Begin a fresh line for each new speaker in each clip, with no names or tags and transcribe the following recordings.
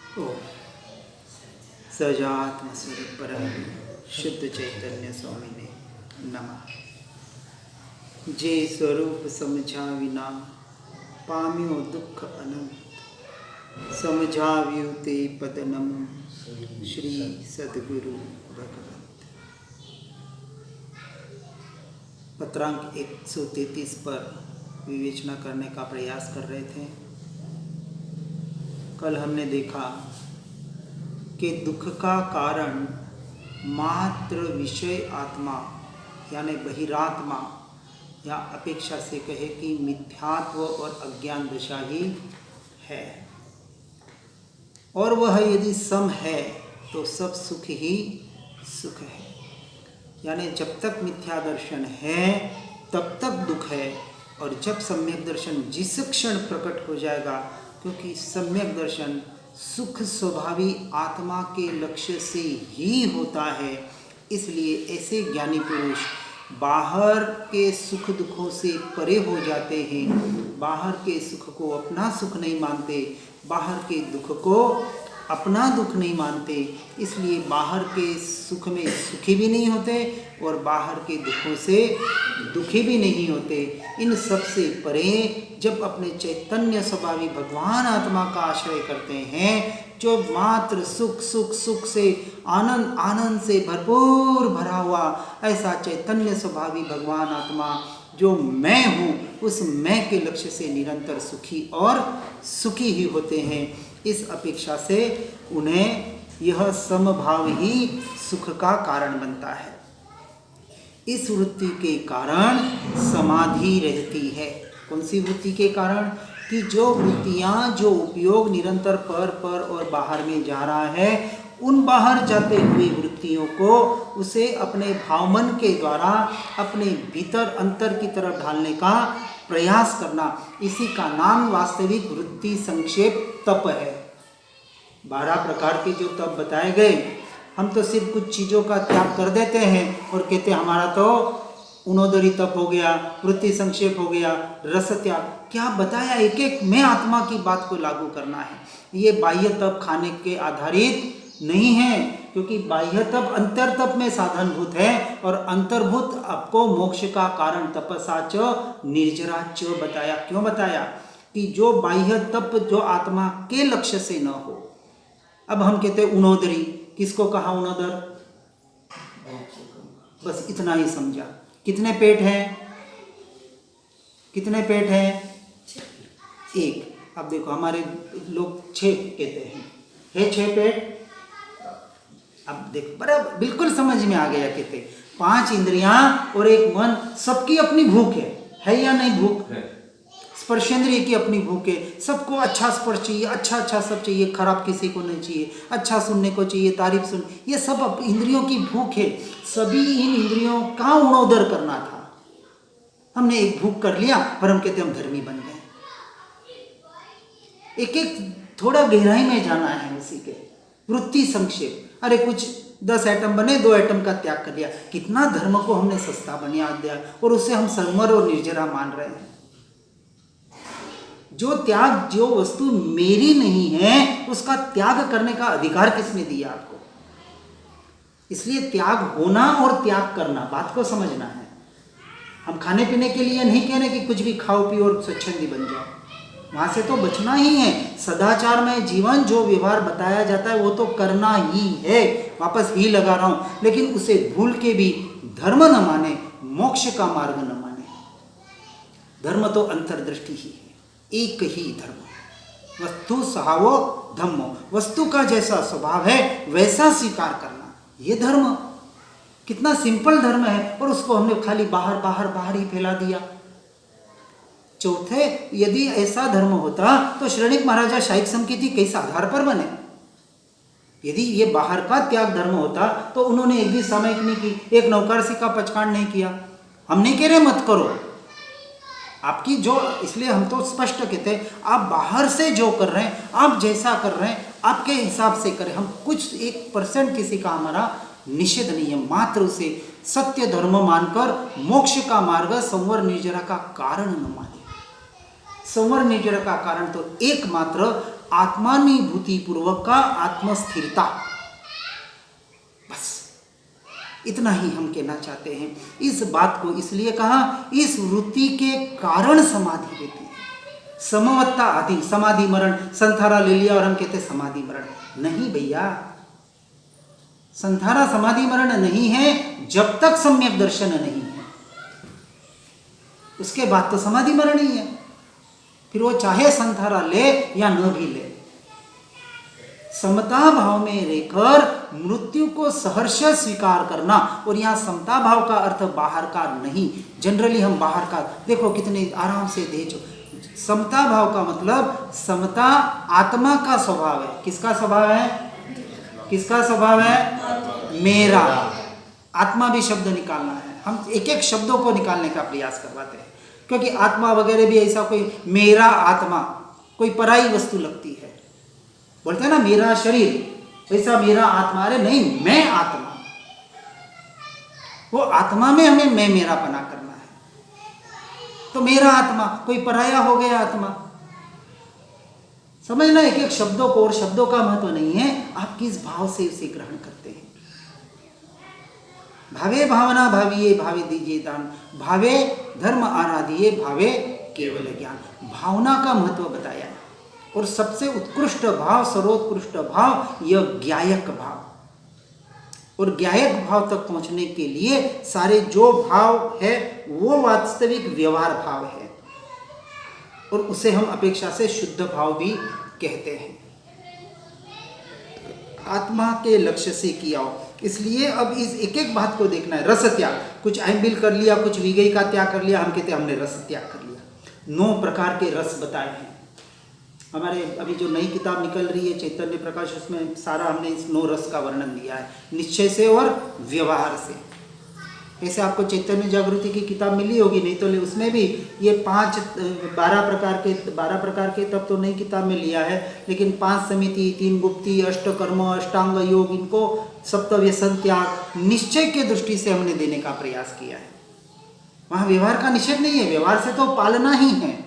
ओम सजात्म स्वरूप परम शुद्ध चैतन्य स्वामी ने नमः। जे स्वरूप समझा विना पाम्यो दुख अनंत, समझाव्यु ते पद नमो श्री सद्गुरु भगवंत। पत्रांक 133 पर विवेचना करने का प्रयास कर रहे थे। कल हमने देखा कि दुख का कारण मात्र विषय आत्मा यानी बहिरात्मा या अपेक्षा से कहे कि मिथ्यात्व और अज्ञान दशा ही है, और वह यदि सम है तो सब सुख ही सुख है। यानी जब तक मिथ्या दर्शन है तब तक दुख है, और जब सम्यक दर्शन जिस क्षण प्रकट हो जाएगा, क्योंकि सम्यक दर्शन सुख स्वभावी आत्मा के लक्ष्य से ही होता है, इसलिए ऐसे ज्ञानी पुरुष बाहर के सुख दुखों से परे हो जाते हैं। बाहर के सुख को अपना सुख नहीं मानते, बाहर के दुख को अपना दुख नहीं मानते, इसलिए बाहर के सुख में सुखी भी नहीं होते और बाहर के दुखों से दुखी भी नहीं होते। इन सब से परे जब अपने चैतन्य स्वभावी भगवान आत्मा का आश्रय करते हैं, जो मात्र सुख सुख सुख से आनंद आनंद से भरपूर भरा हुआ ऐसा चैतन्य स्वभावी भगवान आत्मा जो मैं हूँ, उस मैं के लक्ष्य से निरंतर सुखी और सुखी ही होते हैं। इस अपेक्षा से उन्हें यह समभाव ही सुख का कारण बनता है। इस वृत्ति के कारण समाधि रहती है। कौन सी वृत्ति के कारण? कि जो वृत्तियाँ जो उपयोग निरंतर पर और बाहर में जा रहा है, उन बाहर जाते हुए वृत्तियों को उसे अपने भावमन के द्वारा अपने भीतर अंतर की तरफ ढालने का प्रयास करना, इसी का नाम वास्तविक वृत्ति संक्षेप तप है। 12 प्रकार के जो तप बताए गए, हम तो सिर्फ कुछ चीज़ों का त्याग कर देते हैं और कहते हैं हमारा तो उनोदरी तप हो गया, वृत्ति संक्षेप हो गया, रस त्याग। क्या बताया? एक एक में आत्मा की बात को लागू करना है। ये बाह्य तप खाने के आधारित नहीं है, क्योंकि बाह्य तप अंतर तप में साधनभूत है, और अंतर्भूत आपको मोक्ष का कारण तपसा च निर्जरा च बताया। क्यों बताया? कि जो बाह्य तप जो आत्मा के लक्ष्य से न हो। अब हम कहते हैं उनोदरी, किसको कहा उनोदर? बस इतना ही समझा। कितने पेट हैं? कितने पेट हैं? 1। अब देखो हमारे लोग 6 कहते हैं, है 6 पेट। अब देखो बराबर बिल्कुल समझ में आ गया। कहते 5 इंद्रियां और 1 मन, सबकी अपनी भूख है या नहीं? भूख है। स्पर्शेंद्रिय की अपनी भूख है। सबको अच्छा स्पर्श चाहिए, अच्छा सब चाहिए, खराब किसी को नहीं चाहिए, अच्छा सुनने को चाहिए, तारीफ सुन, ये सब इंद्रियों की भूख है। सभी इन इंद्रियों का उणोदर करना था। हमने एक भूख कर लिया और हम कहते हम धर्मी बन गए। एक एक थोड़ा गहराई में जाना है उसी के। वृत्ति संक्षेप, अरे कुछ 10 आइटम बने, 2 आइटम का त्याग कर लिया। कितना धर्म को हमने सस्ता बना दिया और उसे हम संवर और निर्जरा मान रहे हैं। जो त्याग, जो वस्तु मेरी नहीं है, उसका त्याग करने का अधिकार किसने दिया आपको? इसलिए त्याग होना और त्याग करना, बात को समझना है। हम खाने पीने के लिए नहीं कह रहे कि कुछ भी खाओ पियो और स्वच्छंदी बन जाओ, वहां से तो बचना ही है। सदाचार में जीवन जो व्यवहार बताया जाता है वो तो करना ही है, वापस ही लगा रहा हूं, लेकिन उसे भूल के भी धर्म न माने, मोक्ष का मार्ग न माने। धर्म तो अंतर्दृष्टि ही है, एक ही धर्म। वस्तु सहावो धम्मो, वस्तु का जैसा स्वभाव है वैसा स्वीकार करना, ये धर्म। कितना सिंपल धर्म है, और उसको हमने खाली बाहर ही फैला दिया। चौथे, यदि ऐसा धर्म होता तो श्रेणिक महाराजा शाही संकेती किस आधार पर बने? यदि ये बाहर का त्याग धर्म होता तो उन्होंने एक भी सामयिक नहीं की, एक नौकारसी का पचकांड नहीं किया। हम नहीं कह रहे मत करो आपकी जो, इसलिए हम तो स्पष्ट कहते हैं आप बाहर से जो कर रहे हैं, आप जैसा कर रहे हैं आपके हिसाब से करें। हम कुछ 1% किसी का हमारा निषेध नहीं है, मात्र उसे सत्य धर्म मानकर मोक्ष का मार्ग संवर निर्जरा का कारण न माने। संवर निर्जरा का कारण तो एकमात्र आत्मानुभूति पूर्वक का आत्मस्थिरता, बस इतना ही हम कहना चाहते हैं। इस बात को इसलिए कहा, इस वृत्ति के कारण समाधि रहती है। समवत्ता आदि समाधि मरण, संथारा ले लिया और हम कहते समाधि मरण नहीं भैया, संथारा समाधि मरण नहीं है जब तक सम्यक दर्शन नहीं है, उसके बाद तो समाधि मरण ही है। फिर वो चाहे संथारा ले या न भी ले, समता भाव में रहकर मृत्यु को सहर्ष स्वीकार करना। और यहाँ समता भाव का अर्थ बाहर का नहीं, जनरली हम बाहर का देखो कितने आराम से देखो। समता भाव का मतलब समता आत्मा का स्वभाव है। किसका स्वभाव है? किसका स्वभाव है? मेरा। आत्मा भी शब्द निकालना है, हम एक एक शब्दों को निकालने का प्रयास करवाते हैं, क्योंकि आत्मा वगैरह भी ऐसा कोई मेरा आत्मा कोई पराई वस्तु लगती है। बोलते हैं ना मेरा शरीर, वैसा मेरा आत्मा। अरे नहीं, मैं आत्मा। वो आत्मा में हमें मैं मेरा पना करना है, तो मेरा आत्मा कोई पराया हो गया आत्मा। समझना एक एक शब्दों को, और शब्दों का महत्व नहीं है, आप किस भाव से उसे ग्रहण करते हैं। भावे भावना भाविये भावे दीजिए दान, भावे धर्म आराधिये भावे केवल ज्ञान। भावना का महत्व बताया है, और सबसे उत्कृष्ट भाव, सर्वोत्कृष्ट भाव यह ज्ञायक भाव। और ज्ञायक भाव तक पहुंचने के लिए सारे जो भाव है वो वास्तविक व्यवहार भाव है, और उसे हम अपेक्षा से शुद्ध भाव भी कहते हैं। आत्मा के लक्ष्य से किया हो, इसलिए अब इस एक एक बात को देखना है। रस त्याग, कुछ अहंबिल कर लिया, कुछ विगई का त्याग कर लिया, हम कहते हैं हमने रस त्याग कर लिया। 9 प्रकार के रस बताए हैं हमारे। अभी जो नई किताब निकल रही है चैतन्य प्रकाश, उसमें सारा हमने इस 9 रस का वर्णन दिया है, निश्चय से और व्यवहार से। ऐसे आपको चैतन्य जागृति की किताब मिली होगी, नहीं तो उसमें भी ये 12 प्रकार के तब तो नई किताब में लिया है, लेकिन 5 समिति, 3 गुप्ती, अष्टकर्म, अष्टांग योग, इनको सप्तव्यसन त्याग निश्चय के दृष्टि से हमने देने का प्रयास किया है। वहाँ व्यवहार का निषेध नहीं है, व्यवहार से तो पालना ही है,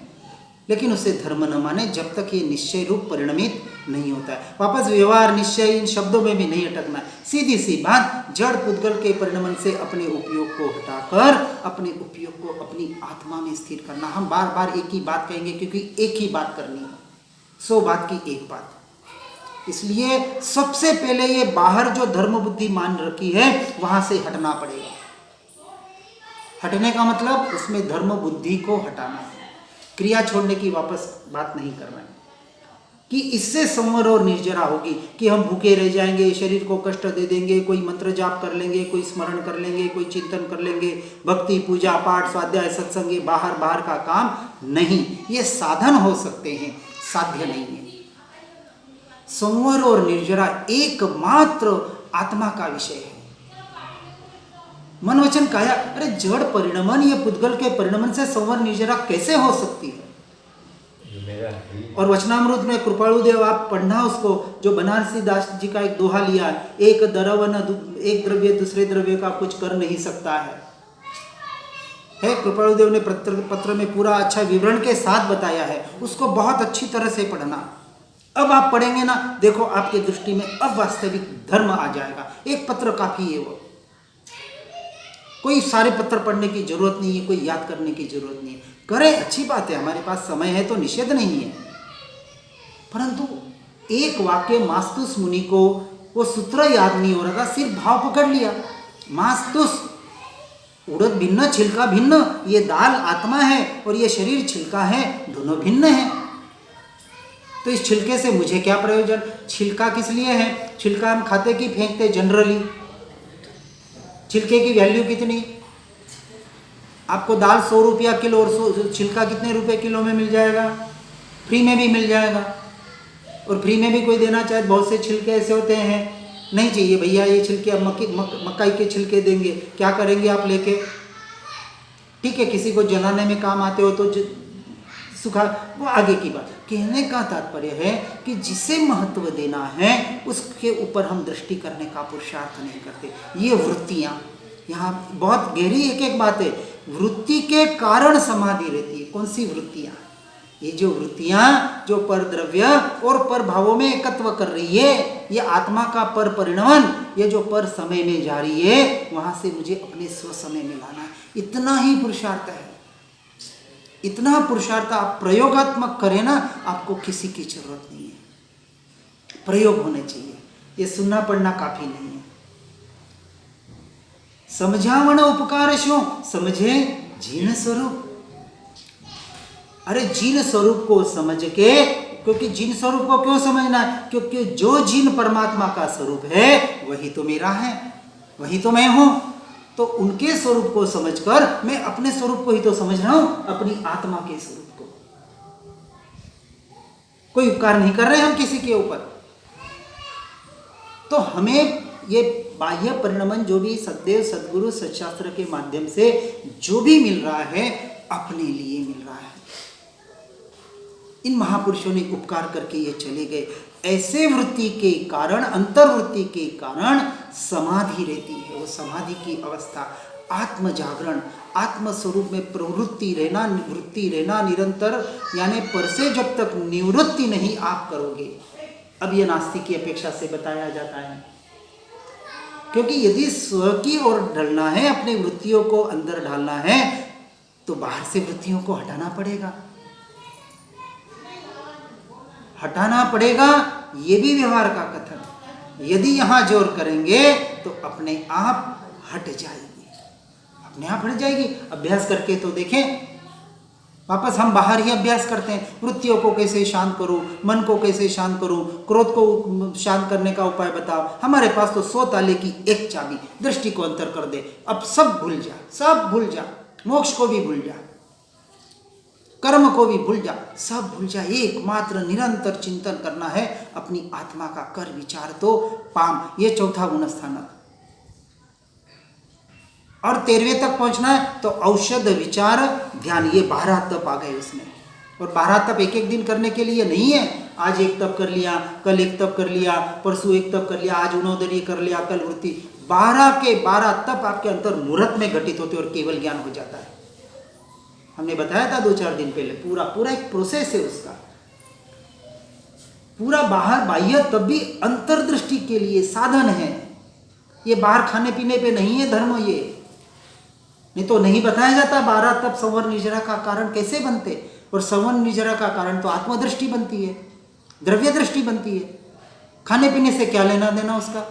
लेकिन उसे धर्म न माने जब तक ये निश्चय रूप परिणमित नहीं होता है। वापस व्यवहार, निश्चय, इन शब्दों में भी नहीं अटकना है। सीधी सी बात, जड़ पुद्गल के परिणमन से अपने उपयोग को हटाकर अपने उपयोग को अपनी आत्मा में स्थिर करना। हम बार बार एक ही बात कहेंगे, क्योंकि एक ही बात करनी है, 100 बात की एक बात। इसलिए सबसे पहले ये बाहर जो धर्म बुद्धि मान रखी है वहां से हटना पड़ेगा। हटने का मतलब उसमें धर्म बुद्धि को हटाना है, क्रिया छोड़ने की वापस बात नहीं करना है। कि इससे संवर और निर्जरा होगी कि हम भूखे रह जाएंगे, शरीर को कष्ट दे देंगे, कोई मंत्र जाप कर लेंगे, कोई स्मरण कर लेंगे, कोई चिंतन कर लेंगे, भक्ति, पूजा पाठ, स्वाध्याय, सत्संग, ये बाहर का काम नहीं। ये साधन हो सकते हैं, साध्य नहीं है। संवर और निर्जरा एकमात्र आत्मा का विषय है। मन वचन काया, अरे जड़ परिणमन, ये पुद्गल के परिणमन से संवर निर्जरा कैसे हो सकती है? और वचनामृत में कृपालुदेव, आप पढ़ना उसको, जो बनारसी दास जी का एक दोहा लिया है, एक द्रव्य दूसरे द्रव्य का कुछ कर नहीं सकता है। कृपालुदेव ने पत्र में पूरा अच्छा विवरण के साथ बताया है, उसको बहुत अच्छी तरह से पढ़ना। अब आप पढ़ेंगे ना, देखो आपके दृष्टि में अब वास्तविक धर्म आ जाएगा। एक पत्र काफी है, वो कोई सारे पत्र पढ़ने की जरूरत नहीं है, कोई याद करने की जरूरत नहीं है। करें, अच्छी बात है, हमारे पास समय है तो निषेध नहीं है, परंतु एक वाक्य मास्तुस मुनि को वो सूत्र याद नहीं हो रहा था, सिर्फ भाव पकड़ लिया। मास्तुस, उड़द भिन्न छिलका भिन्न, ये दाल आत्मा है और ये शरीर छिलका है, दोनों भिन्न है। तो इस छिलके से मुझे क्या प्रयोजन? छिलका किस लिए है? छिलका हम खाते कि फेंकते? जनरली छिलके की वैल्यू कितनी? आपको दाल 100 रुपया किलो और छिलका कितने रुपए किलो में मिल जाएगा? फ्री में भी मिल जाएगा। और फ्री में भी कोई देना चाहे, बहुत से छिलके ऐसे होते हैं, नहीं चाहिए भैया ये छिलके, अब मकई के छिलके देंगे, क्या करेंगे आप लेके? ठीक है, किसी को जलाने में काम आते हो तो सुखा, वो आगे की बात। कहने का तात्पर्य है कि जिसे महत्व देना है उसके ऊपर हम दृष्टि करने का पुरुषार्थ नहीं करते। ये वृत्तियाँ, यहाँ बहुत गहरी एक एक बात है। वृत्ति के कारण समाधि रहती है। कौन सी वृत्तियाँ? ये जो वृत्तियां जो पर द्रव्य और पर भावों में एकत्व कर रही है, ये आत्मा का पर परिणमन, ये जो पर समय में जा रही है, वहां से मुझे अपने स्व समय में लाना है। इतना ही पुरुषार्थ है, इतना पुरुषार्थ आप प्रयोगात्मक करें ना, आपको किसी की जरूरत नहीं है, प्रयोग होने चाहिए। ये सुनना पढ़ना काफी नहीं है। समझावण उपकार शो, समझे जीन स्वरूप। अरे जीन स्वरूप को समझ के, क्योंकि जीन स्वरूप को क्यों समझना है? क्योंकि जो जीन परमात्मा का स्वरूप है वही तो मेरा है, वही तो मैं हूं। तो उनके स्वरूप को समझकर मैं अपने स्वरूप को ही तो समझ रहा हूं, अपनी आत्मा के स्वरूप को। कोई उपकार नहीं कर रहे हम किसी के ऊपर। तो हमें ये बाह्य परिणमन जो भी सदैव सद्गुरु सत्शास्त्र के माध्यम से जो भी मिल रहा है, अपने लिए मिल रहा है। इन महापुरुषों ने उपकार करके ये चले गए। ऐसे वृत्ति के कारण, अंतर्वृत्ति के कारण समाधि रहती है। वो समाधि की अवस्था, आत्म जागरण, आत्म स्वरूप में प्रवृत्ति रहना, वृत्ति रहना निरंतर, यानी पर से जब तक निवृत्ति नहीं आप करोगे। अब ये नास्तिक की अपेक्षा से बताया जाता है, क्योंकि यदि स्व की ओर ढलना है, अपनी वृत्तियों को अंदर ढालना है, तो बाहर से वृत्तियों को हटाना पड़ेगा, हटाना पड़ेगा। ये भी व्यवहार का कथन। यदि यहां जोर करेंगे तो अपने आप हट जाएगी, अपने आप हट जाएगी। अभ्यास करके तो देखें। वापस हम बाहर ही अभ्यास करते हैं, वृत्तियों को कैसे शांत करूं, मन को कैसे शांत करूं, क्रोध को शांत करने का उपाय बताओ। हमारे पास तो 100 ताले की एक चाबी, दृष्टि को अंतर कर दे, अब सब भूल जा, सब भूल जा, मोक्ष को भी भूल जा, कर्म को भी भूल जा, सब भूल जा। एकमात्र निरंतर चिंतन करना है अपनी आत्मा का। कर विचार तो पाम, ये चौथा गुणस्थानक। और 13वें तक पहुंचना है तो औषध विचार ध्यान, ये 12 तप आ गए उसमें। और 12 तप एक एक दिन करने के लिए नहीं है। आज एक तप कर लिया, कल एक तप कर लिया, परसों एक तप कर लिया, आज उन्नोदरी कर लिया, कल वृत्ति। 12 के 12 तप आपके अंतर मुहूर्त में घटित होते और केवल ज्ञान हो जाता है। हमने बताया था 2-4 दिन पहले, पूरा पूरा एक प्रोसेस है उसका। पूरा बाहर बाह्य तब भी अंतर्दृष्टि के लिए साधन है। ये बाहर खाने पीने पे नहीं है धर्म। ये नहीं तो नहीं बताया जाता 12 तप संवर निजरा का कारण कैसे बनते। और संवर निजरा का कारण तो आत्मदृष्टि बनती है, द्रव्य दृष्टि बनती है। खाने पीने से क्या लेना देना उसका।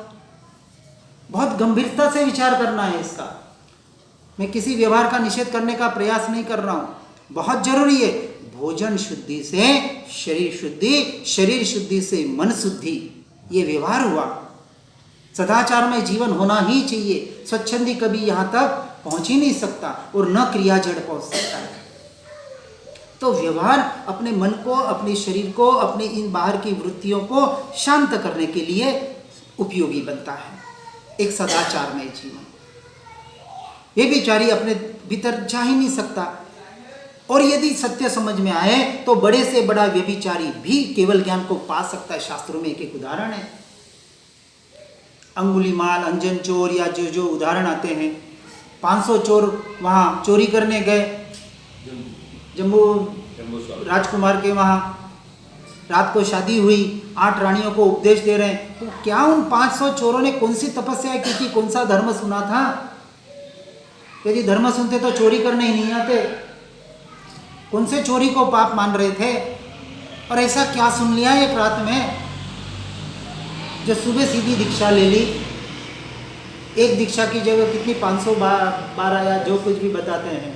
बहुत गंभीरता से विचार करना है इसका। मैं किसी व्यवहार का निषेध करने का प्रयास नहीं कर रहा हूं, बहुत जरूरी है। भोजन शुद्धि से शरीर शुद्धि, शरीर शुद्धि से मन शुद्धि, ये व्यवहार हुआ। सदाचार में जीवन होना ही चाहिए। स्वच्छंदी कभी यहां तक पहुंच ही नहीं सकता और न क्रिया जड़ पहुंच सकता है। तो व्यवहार अपने मन को, अपने शरीर को, अपने इन बाहर की वृत्तियों को शांत करने के लिए उपयोगी बनता है एक सदाचार में जीवन। ये बेचारी अपने भीतर जा ही नहीं सकता। और यदि सत्य समझ में आए तो बड़े से बड़ा व्यभिचारी भी केवल ज्ञान को पा सकता है। शास्त्रों में एक एक उदाहरण है। अंगुलीमाल, अंजन चोर, या जो जो उदाहरण आते हैं। 500 चोर वहाँ चोरी करने गए, जम्मू राजकुमार के वहाँ। रात को शादी हुई, 8 रानियों को उपदेश दे रहे हैं। तो क्या उन 500 चोरों ने कौन सी तपस्या की थी, कौन सा धर्म सुना था? यदि धर्म सुनते तो चोरी करने ही नहीं आते। कौन से चोरी को पाप मान रहे थे? और ऐसा क्या सुन लिया एक रात में जो सुबह सीधी दीक्षा ले ली। एक दीक्षा की जगह कितनी 512 या जो कुछ भी बताते हैं,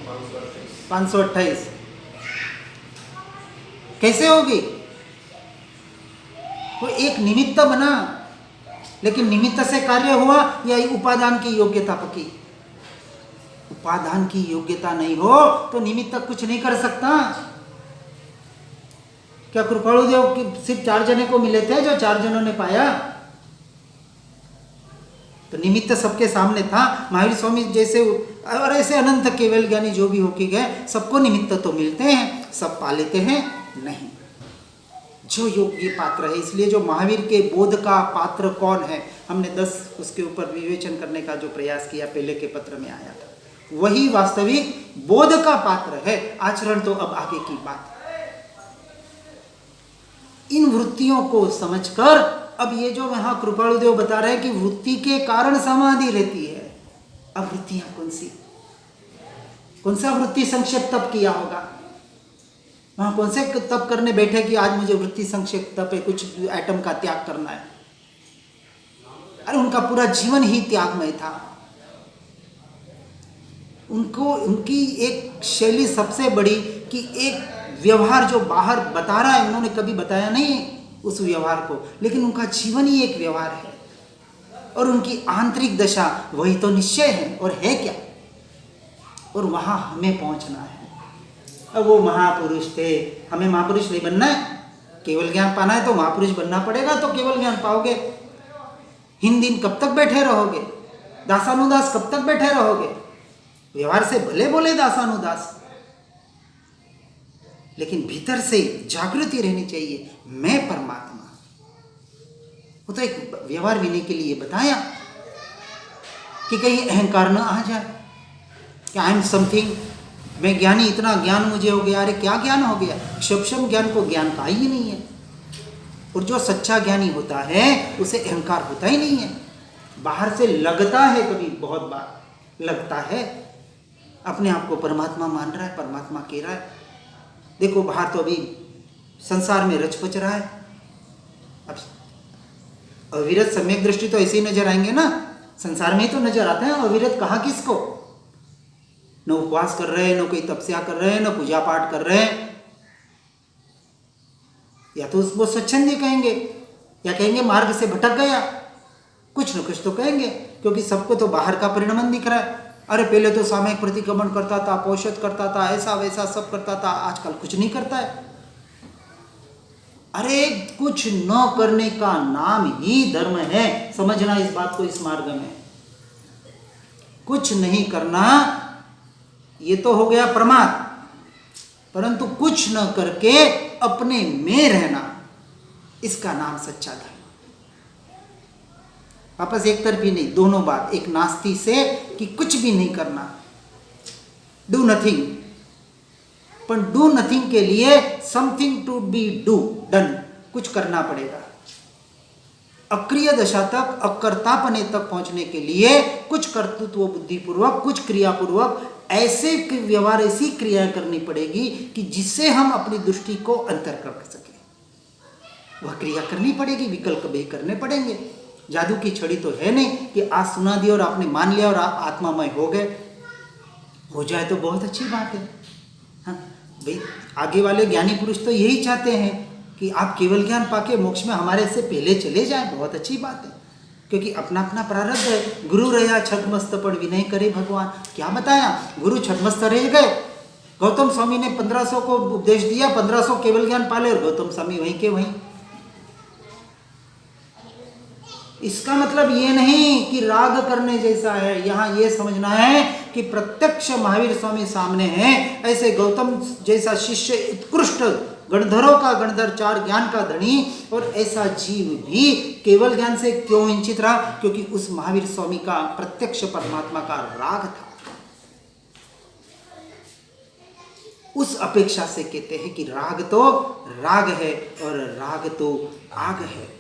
528 कैसे होगी? वो एक निमित्त बना, लेकिन निमित्त से कार्य हुआ या उपादान की योग्यता पकी? उपादान की योग्यता नहीं हो तो निमित्त कुछ नहीं कर सकता। क्या कृपाणुदेव की सिर्फ 4 जने को मिले थे जो 4 जनों ने पाया? तो निमित्त सबके सामने था। महावीर स्वामी जैसे और ऐसे अनंत केवल ज्ञानी जो भी होके गए, सबको निमित्त तो मिलते हैं, सब पा लेते हैं नहीं। जो योग्य पात्र है, इसलिए जो महावीर के बोध का पात्र कौन है, हमने 10 उसके ऊपर विवेचन करने का जो प्रयास किया पहले के पत्र में आया था, वही वास्तविक बोध का पात्र है। आचरण तो अब आगे की बात। इन वृत्तियों को समझकर अब ये जो यहाँ कृपालुदेव बता रहे हैं कि वृत्ति के कारण समाधि रहती है। अब वृत्तियां कौन सा वृत्ति संक्षेप तप किया होगा? वहां कौन से तप करने बैठे कि आज मुझे वृत्ति संक्षेप तप है, कुछ एटम का त्याग करना है? अरे उनका पूरा जीवन ही त्यागमय था। उनकी एक शैली सबसे बड़ी कि एक व्यवहार जो बाहर बता रहा है, उन्होंने कभी बताया नहीं उस व्यवहार को, लेकिन उनका जीवन ही एक व्यवहार है और उनकी आंतरिक दशा वही तो निश्चय है और है क्या, और वहां हमें पहुंचना है। अब वो महापुरुष थे, हमें महापुरुष नहीं बनना है, केवल ज्ञान पाना है तो महापुरुष बनना पड़ेगा, तो केवल ज्ञान पाओगे। हिन दिन कब तक बैठे रहोगे? दासानुदास कब तक बैठे रहोगे? व्यवहार से भले बोले दासानुदास, लेकिन भीतर से जागृति रहनी चाहिए, मैं परमात्मा। वो तो एक व्यवहार विनय के लिए बताया कि कहीं अहंकार न आ जाए कि आई एम समथिंग, मैं ज्ञानी, इतना ज्ञान मुझे हो गया। अरे क्या ज्ञान हो गया? क्षम ज्ञान को ज्ञान का ही नहीं है। और जो सच्चा ज्ञानी होता है उसे अहंकार होता ही नहीं है। बाहर से लगता है, कभी बहुत बार लगता है अपने आप को परमात्मा मान रहा है, परमात्मा कह रहा है। देखो बाहर तो अभी संसार में रच पच रहा है। अब अविरत सम्यक दृष्टि तो ऐसे ही नजर आएंगे ना, संसार में ही तो नजर आते हैं। अविरत कहा किसको? न उपवास कर रहे हैं, न कोई तपस्या कर रहे हैं, न पूजा पाठ कर रहे हैं। या तो उसको स्वच्छंदी कहेंगे या कहेंगे मार्ग से भटक गया, कुछ न कुछ तो कहेंगे, क्योंकि सबको तो बाहर का परिणमन दिख रहा है। अरे पहले तो सामयिक प्रतिक्रमण करता था, पोषित करता था, ऐसा वैसा सब करता था, आजकल कुछ नहीं करता है। अरे कुछ न करने का नाम ही धर्म है, समझना इस बात को। इस मार्ग में कुछ नहीं करना ये तो हो गया प्रमाद, परंतु कुछ न करके अपने में रहना, इसका नाम सच्चा धर्म। वापस एक तरफी नहीं, दोनों बात। एक नास्ती से कि कुछ भी नहीं करना, डू नथिंग, पर डू नथिंग के लिए समथिंग टू बी डन, कुछ करना पड़ेगा। अक्रिय दशा तक, अकर्तापने तक पहुंचने के लिए कुछ कर्तृत्व बुद्धिपूर्वक, कुछ क्रियापूर्वक ऐसे व्यवहार, ऐसी क्रिया करनी पड़ेगी कि जिससे हम अपनी दृष्टि को अंतर कर सके। वह क्रिया करनी पड़ेगी, विकल्प भी करने पड़ेंगे। जादू की छड़ी तो है नहीं कि आज सुना दिया और आपने मान लिया और आत्मामय हो गए। हो जाए तो बहुत अच्छी बात है। हाँ भाई, आगे वाले ज्ञानी पुरुष तो यही चाहते हैं कि आप केवल ज्ञान पाके मोक्ष में हमारे से पहले चले जाएं। बहुत अच्छी बात है, क्योंकि अपना अपना प्रारब्ध है। गुरु रहा छद्मस्त पर विनय करे भगवान। क्या बताया? गुरु छद्मस्त रह गए। गौतम स्वामी ने 1500 को उपदेश दिया, 1500 केवल ज्ञान पाले और गौतम स्वामी वहीं के वहीं। इसका मतलब ये नहीं कि राग करने जैसा है। यहाँ ये समझना है कि प्रत्यक्ष महावीर स्वामी सामने है, ऐसे गौतम जैसा शिष्य उत्कृष्ट गणधरों का गणधर, चार ज्ञान का धनी, और ऐसा जीव भी केवल ज्ञान से क्यों वंचित रहा? क्योंकि उस महावीर स्वामी का प्रत्यक्ष परमात्मा का राग था। उस अपेक्षा से कहते हैं कि राग तो राग है और राग तो आग है।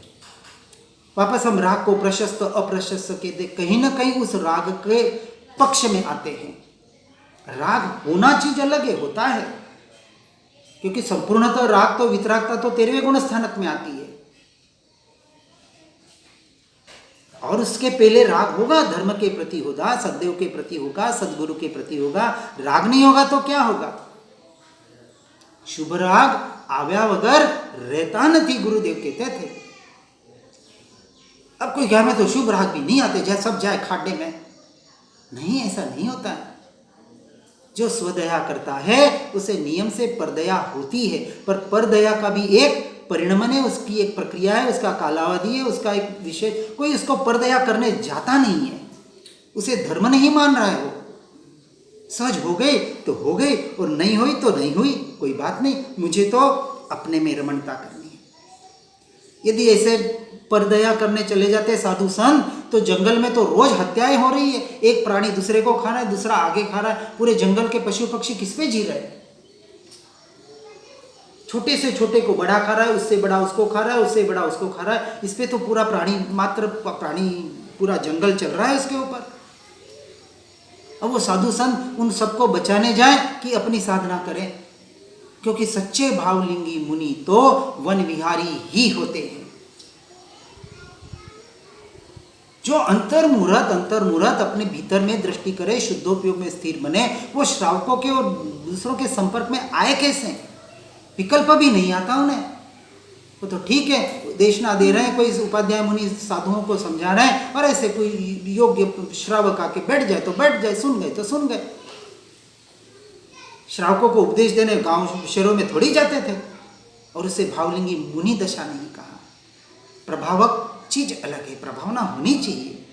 वापस हम राग को प्रशस्त अप्रशस्त कहते, कहीं ना कहीं उस राग के पक्ष में आते हैं। राग होना चीज अलग है, होता है, क्योंकि संपूर्णतः राग तो वितरागता तो 13वें गुण स्थानक में आती है। और उसके पहले राग होगा, धर्म के प्रति होगा, सद्देव के प्रति होगा, सदगुरु के प्रति होगा। राग नहीं होगा तो क्या होगा? शुभ राग आव्या वगर रहता नहीं, गुरुदेव कहते थे। अब कोई कहे में तो शुभ राग भी नहीं आते, जैसे सब जाए खाड्डे में। नहीं, ऐसा नहीं होता है। जो स्वदया करता है उसे नियम से परदया होती है, पर परदया का भी एक परिणमन है, उसकी एक प्रक्रिया है, उसका कालावधि है, उसका एक विषय। कोई उसको परदया करने जाता नहीं है, उसे धर्म नहीं मान रहा है। वो सहज हो गई तो हो गई और नहीं हुई तो नहीं हुई, कोई बात नहीं, मुझे तो अपने में रमणता करनी है। यदि ऐसे परदया करने चले जाते साधु संत, तो जंगल में तो रोज हत्याएं हो रही है। एक प्राणी दूसरे को खा रहा है, दूसरा आगे खा रहा है। पूरे जंगल के पशु पक्षी किस पे जी रहे हैं? छोटे से छोटे को बड़ा खा रहा है, उससे बड़ा उसको खा रहा है, उससे बड़ा उसको खा रहा है। इस पे तो पूरा प्राणी पूरा जंगल चल रहा है उसके ऊपर। अब वो साधु संत उन सबको बचाने जाए कि अपनी साधना करें, क्योंकि सच्चे भावलिंगी मुनि तो वन विहारी ही होते हैं। जो अंतर्मुहूर्त अपने भीतर में दृष्टि करे, शुद्धोपयोग में स्थिर बने, वो श्रावकों के और दूसरों के संपर्क में आए कैसे? विकल्प भी नहीं आता उन्हें। वो तो ठीक है, देशना दे रहे हैं, कोई उपाध्याय मुनि साधुओं को समझा रहे हैं, और ऐसे कोई योग्य श्रावक आके बैठ जाए तो बैठ जाए, सुन गए तो सुन गए। श्रावकों को उपदेश देने गांव शहरों में थोड़ी जाते थे, और उसे भावलिंगी मुनि दशा नहीं कहा। प्रभावक चीज अलग है, प्रभावना होनी चाहिए,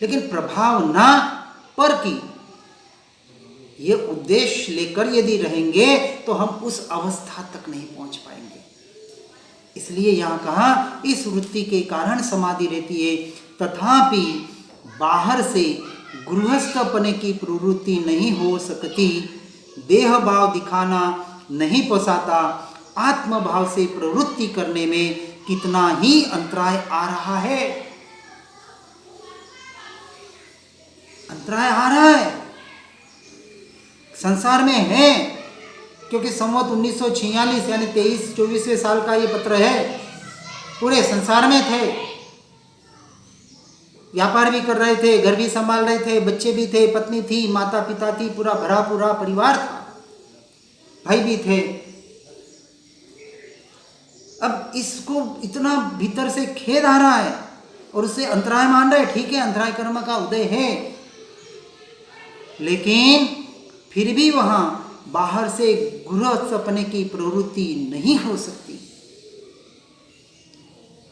लेकिन प्रभावना पर की ये उद्देश्य लेकर यदि रहेंगे तो हम उस अवस्था तक नहीं पहुंच पाएंगे। इसलिए यहां कहा इस वृत्ति के कारण समाधि रहती है, तथापि बाहर से गृहस्थपने की प्रवृत्ति नहीं हो सकती, देह भाव दिखाना नहीं पोसाता, आत्म भाव से प्रवृत्ति करने में कितना ही अंतराय आ रहा है। अंतराय आ रहा है, संसार में है, क्योंकि संवत 1946 यानी 23-24वें साल का ये पत्र है। पूरे संसार में थे, व्यापार भी कर रहे थे, घर भी संभाल रहे थे, बच्चे भी थे, पत्नी थी, माता पिता थी, पूरा परिवार था, भाई भी थे। अब इसको इतना भीतर से खेद आ रहा है और उससे अंतराय मान रहे। ठीक है, अंतराय कर्म का उदय है, लेकिन फिर भी वहां बाहर से गृहस्थपने की प्रवृत्ति नहीं हो सकती।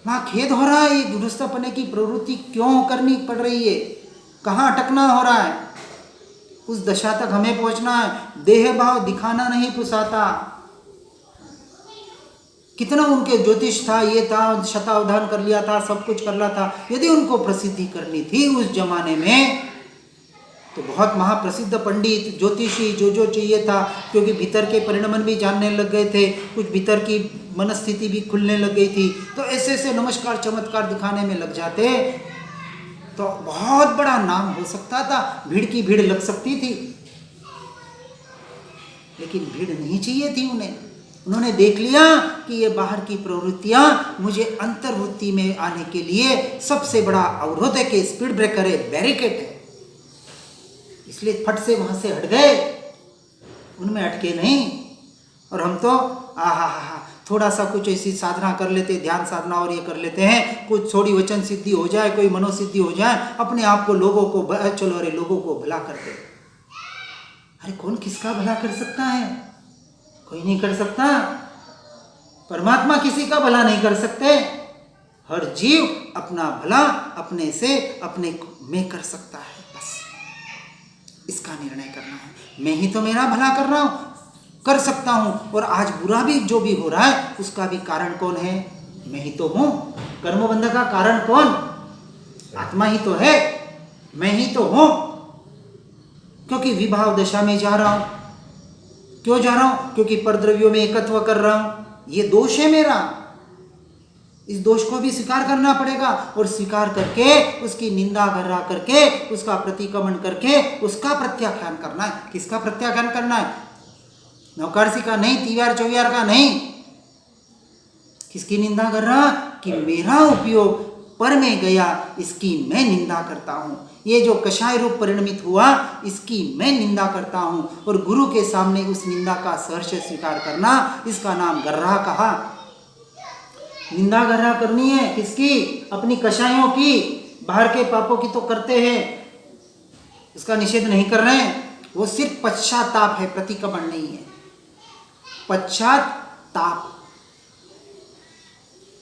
वहां खेद हो रहा है, ये गृहस्थपने की प्रवृत्ति क्यों करनी पड़ रही है, कहां अटकना हो रहा है। उस दशा तक हमें पहुंचना है। देह भाव दिखाना नहीं पुसाता। कितना उनके ज्योतिष था, ये था, शतावधान कर लिया था, सब कुछ कर लिया था। यदि उनको प्रसिद्धि करनी थी उस जमाने में, तो बहुत महाप्रसिद्ध पंडित ज्योतिषी जो चाहिए था, क्योंकि भीतर के परिणमन भी जानने लग गए थे, कुछ भीतर की मनस्थिति भी खुलने लग गई थी, तो ऐसे नमस्कार चमत्कार दिखाने में लग जाते तो बहुत बड़ा नाम हो सकता था, भीड़ की भीड़ लग सकती थी। लेकिन भीड़ नहीं चाहिए थी उन्हें। उन्होंने देख लिया कि ये बाहर की प्रवृत्तियां मुझे अंतर्वृत्ति में आने के लिए सबसे बड़ा अवरोध है, कि स्पीड ब्रेकर है, बैरिकेड है। इसलिए फट से वहां से हट गए, उनमें अटके नहीं। और हम तो थोड़ा सा कुछ ऐसी साधना कर लेते, ध्यान साधना और ये कर लेते हैं, कुछ थोड़ी वचन सिद्धि हो जाए, कोई मनोसिद्धि हो जाए, अपने आप को लोगों को चलो अरे लोगों को भला कर दे। अरे कौन किसका भला कर सकता है? कोई नहीं कर सकता। परमात्मा किसी का भला नहीं कर सकते। हर जीव अपना भला अपने से अपने में कर सकता है। बस इसका निर्णय करना है। मैं ही तो मेरा भला कर रहा हूं, कर सकता हूं। और आज बुरा भी जो भी हो रहा है उसका भी कारण कौन है? मैं ही तो हूं। कर्मबंध का कारण कौन? आत्मा ही तो है, मैं ही तो हूं। क्योंकि विभाव दशा में जा रहा हूं। क्यों जा रहा हूं? क्योंकि परद्रव्यों में एकत्व कर रहा हूं। ये दोष है मेरा। इस दोष को भी स्वीकार करना पड़ेगा, और स्वीकार करके उसकी निंदा करा करके उसका प्रतिक्रमण करके उसका प्रत्याख्यान करना है। किसका प्रत्याख्यान करना है? नौकारसी का नहीं, तीवार चौवियार का नहीं। किसकी निंदा कर रहा? कि मेरा उपयोग पर में गया, इसकी मैं निंदा करता हूं। ये जो कषाय रूप परिणमित हुआ, इसकी मैं निंदा करता हूं। और गुरु के सामने उस निंदा का सहर्ष स्वीकार करना, इसका नाम गर्रा कहा। निंदा गर्रा करनी है किसकी? अपनी कषायों की। बाहर के पापों की तो करते हैं, उसका निषेध नहीं कर रहे हैं। वो सिर्फ पश्चाताप है, प्रतिक्रमण नहीं है। पश्चाताप।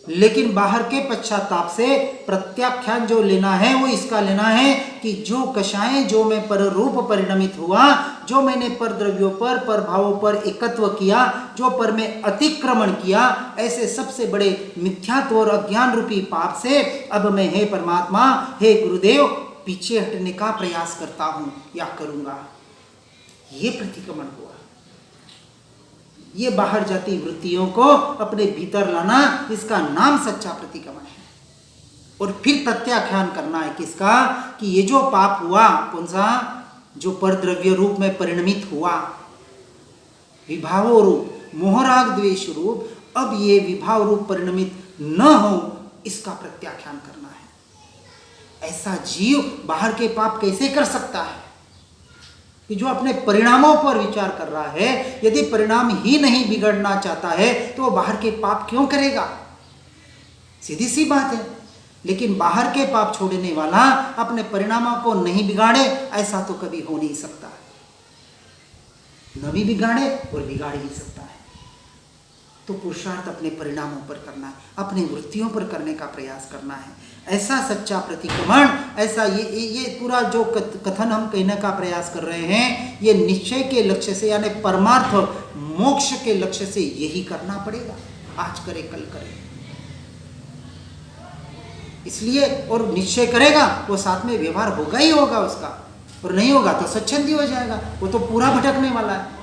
लेकिन बाहर के पश्चाताप से प्रत्याख्यान जो लेना है वो इसका लेना है कि जो कषाय जो मैं पर रूप परिणमित हुआ, जो मैंने पर द्रव्यों पर, पर भावों पर एकत्व किया, जो पर में अतिक्रमण किया, ऐसे सबसे बड़े मिथ्यात्व और अज्ञान रूपी पाप से अब मैं हे परमात्मा, हे गुरुदेव, पीछे हटने का प्रयास करता हूं या करूंगा। ये प्रतिक्रमण हुआ। ये बाहर जाती वृत्तियों को अपने भीतर लाना, इसका नाम सच्चा प्रतिक्रमण है। और फिर प्रत्याख्यान करना है किसका, कि ये जो पाप हुआ, कौन सा, जो परद्रव्य रूप में परिणमित हुआ, विभाव रूप, मोहराग द्वेष रूप, अब ये विभाव रूप परिणमित न हो, इसका प्रत्याख्यान करना है। ऐसा जीव बाहर के पाप कैसे कर सकता है, कि जो अपने परिणामों पर विचार कर रहा है, यदि परिणाम ही नहीं बिगड़ना चाहता है तो वो बाहर के पाप क्यों करेगा, सीधी सी बात है। लेकिन बाहर के पाप छोड़ने वाला अपने परिणामों को नहीं बिगाड़े, ऐसा तो कभी हो नहीं सकता, न भी बिगाड़े और बिगाड़ ही सकता है। तो पुरुषार्थ अपने परिणामों पर करना है, अपनी वृत्तियों पर करने का प्रयास करना है। ऐसा सच्चा प्रतिक्रमण, ऐसा ये पूरा जो कथन हम कहने का प्रयास कर रहे हैं, ये निश्चय के लक्ष्य से, यानी परमार्थ मोक्ष के लक्ष्य से यही करना पड़ेगा, आज करे कल करे। इसलिए, और निश्चय करेगा वो साथ में व्यवहार होगा ही होगा उसका, और नहीं होगा तो स्वच्छंदी हो जाएगा, वो तो पूरा भटकने वाला है।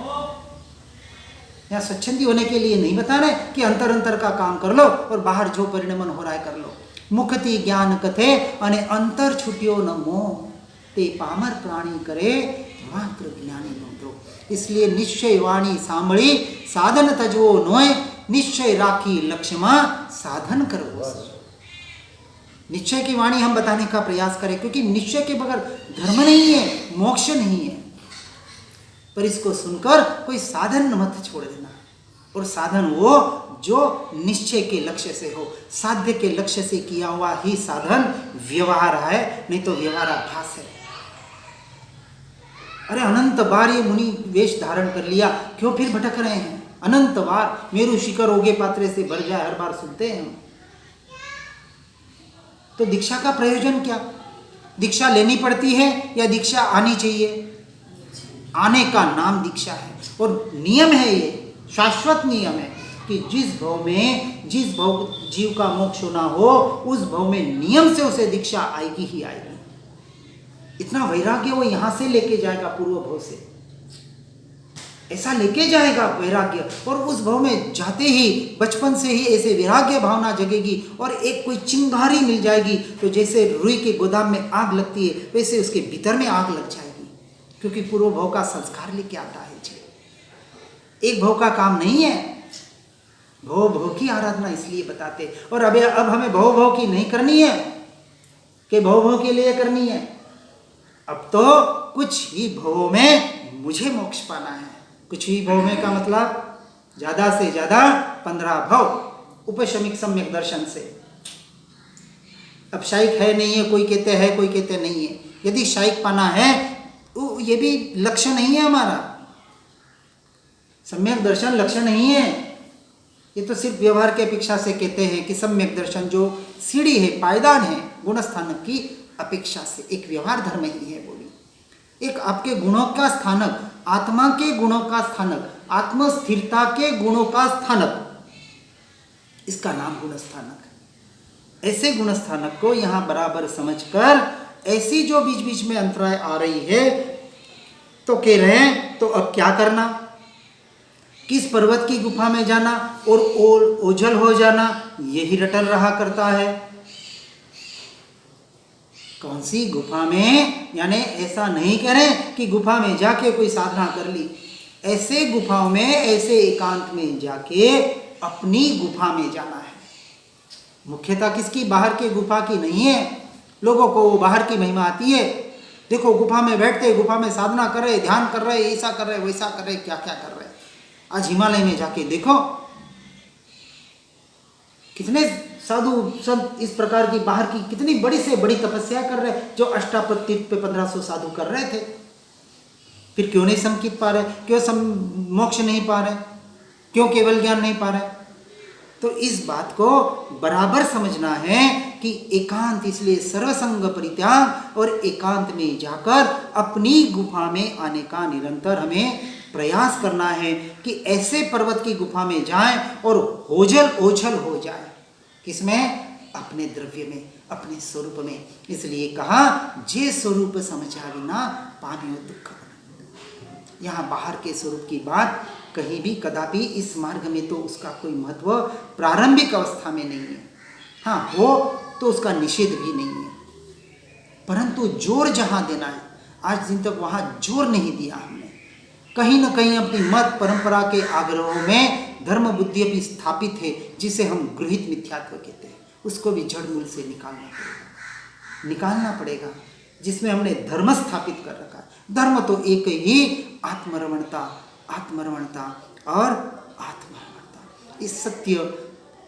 यहाँ स्वच्छंदी होने के लिए नहीं बता रहे कि अंतर अंतर का काम कर लो और बाहर जो परिणमन हो रहा है कर लो। मुक्ति ज्ञान कथे अने अंतर छुट्यो न मोह, ते पामर प्राणी करे मात्र ज्ञानी नोंधो। इसलिए निश्चय वाणी सांभળી साधन तजवो नोय, निश्चय राखी लक्ष्य में साधन करो। निश्चय की वाणी हम बताने का प्रयास करें, क्योंकि निश्चय के बगैर धर्म नहीं है, मोक्ष नहीं है। पर इसको सुनकर कोई साधन मत छोड़ देना, और साधन वो जो निश्चय के लक्ष्य से हो, साध्य के लक्ष्य से किया हुआ ही साधन व्यवहार है, नहीं तो व्यवहाराभास है। अरे अनंत बार ये मुनि वेश धारण कर लिया, क्यों फिर भटक रहे हैं? अनंत बार मेरु शिखर ओगे पात्रे से भर जाए, हर बार सुनते हैं हम। तो दीक्षा का प्रयोजन क्या? दीक्षा लेनी पड़ती है या दीक्षा आनी चाहिए? आने का नाम दीक्षा है, और नियम है, ये शाश्वत नियम है कि जिस भव में, जिस भव जीव का मोक्ष होना हो, उस भव में नियम से उसे दीक्षा आएगी ही आएगी। इतना वैराग्य वो यहां से लेके जाएगा, पूर्व भव से ऐसा लेके जाएगा वैराग्य, और उस भव में जाते ही बचपन से ही ऐसे वैराग्य भावना जगेगी, और एक कोई चिंगारी मिल जाएगी, तो जैसे रुई के गोदाम में आग लगती है वैसे उसके भीतर में आग लग जाएगी, क्योंकि पूर्व भव का संस्कार लेके आता है जी। एक भव का काम नहीं है, भव भव की आराधना इसलिए बताते। और अब हमें भव भव की नहीं करनी है कि भव भव के लिए करनी है, अब तो कुछ ही भवों में मुझे मोक्ष पाना है। कुछ ही भव में का मतलब ज्यादा से ज्यादा 15 भव, उपशमिक सम्यक दर्शन से। अब शाइक है नहीं है, कोई कहते हैं कोई कहते नहीं है। यदि शाइक पाना है तो ये भी लक्ष्य नहीं है हमारा, सम्यक दर्शन लक्ष्य नहीं है। ये तो सिर्फ व्यवहार की अपेक्षा से कहते हैं कि सम्यक दर्शन जो सीढ़ी है, पायदान है, गुण स्थानक की अपेक्षा से एक व्यवहार धर्म ही है। वो भी एक आपके गुणों का स्थानक, आत्मा के गुणों का स्थानक, आत्म स्थिरता के गुणों का स्थानक, इसका नाम गुण स्थानक। ऐसे गुण स्थानक को यहाँ बराबर समझकर, ऐसी जो बीच बीच में अंतराय आ रही है, तो कह रहे हैं तो अब क्या करना? किस पर्वत की गुफा में जाना और ओझल हो जाना, यही रटल रहा करता है। कौन सी गुफा में, यानी ऐसा नहीं करें कि गुफा में जाके कोई साधना कर ली। ऐसे गुफाओं में, ऐसे एकांत में जाके अपनी गुफा में जाना है। मुख्यता किसकी? बाहर के गुफा की नहीं है। लोगों को बाहर की महिमा आती है, देखो गुफा में बैठते, गुफा में साधना कर रहे, ध्यान कर रहे, ऐसा कर रहे, वैसा कर रहे, क्या क्या कर रहे। आज हिमालय में जाके देखो कितने साधु संत इस प्रकार की बाहर की कितनी बड़ी से बड़ी तपस्या कर रहे, जो अष्टापद तीर्थ पे 1500 साधु कर रहे थे। फिर क्यों नहीं समकित पा रहे? क्यों मोक्ष नहीं पा रहे? क्यों केवल ज्ञान नहीं पा रहे? तो इस बात को बराबर समझना है कि एकांत, इसलिए सर्वसंग परित्याग, और एकांत में जाकर अपनी गुफा में आने का निरंतर हमें प्रयास करना है कि ऐसे पर्वत की गुफा में जाएं और ओझल ओझल हो जाए। किसमें? अपने द्रव्य में, अपने स्वरूप में। इसलिए कहा जे स्वरूप समझा बिना पामियो दुख। यहाँ बाहर के स्वरूप की बात कहीं भी कदापि इस मार्ग में तो उसका कोई महत्व प्रारंभिक अवस्था में नहीं है। हाँ हो तो उसका निषेध भी नहीं है, परंतु जोर जहाँ देना है आज दिन तक वहाँ जोर नहीं दिया हमने। कहीं न कहीं अपनी मत परंपरा के आग्रहों में धर्म बुद्धि अभी स्थापित है, जिसे हम गृहित मिथ्यात्व कहते हैं, उसको भी जड़ मूल से निकालना पड़ेगा, जिसमें हमने धर्म स्थापित कर रखा है। धर्म तो एक ही आत्मरमणता और आत्मरमणता। इस सत्य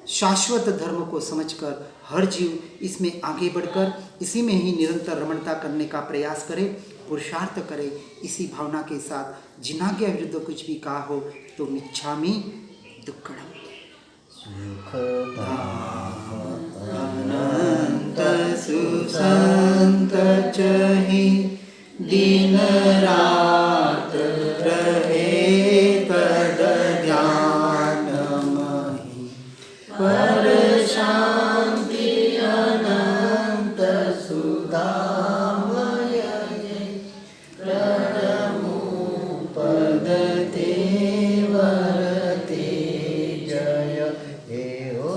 शाश्वत धर्म को समझकर हर जीव इसमें आगे बढ़कर इसी में ही निरंतर रमणता करने का प्रयास करे, पुरुषार्थ करे। इसी भावना के साथ जिनाज्ञा विरुद्ध कुछ भी कहा हो तो मिच्छामि दुक्कडम। अनंत सुसंत चहि दिन रात रहे तद ध्यान महि पर शांति अनंत सुधामय पद ते वरते जय हे ओ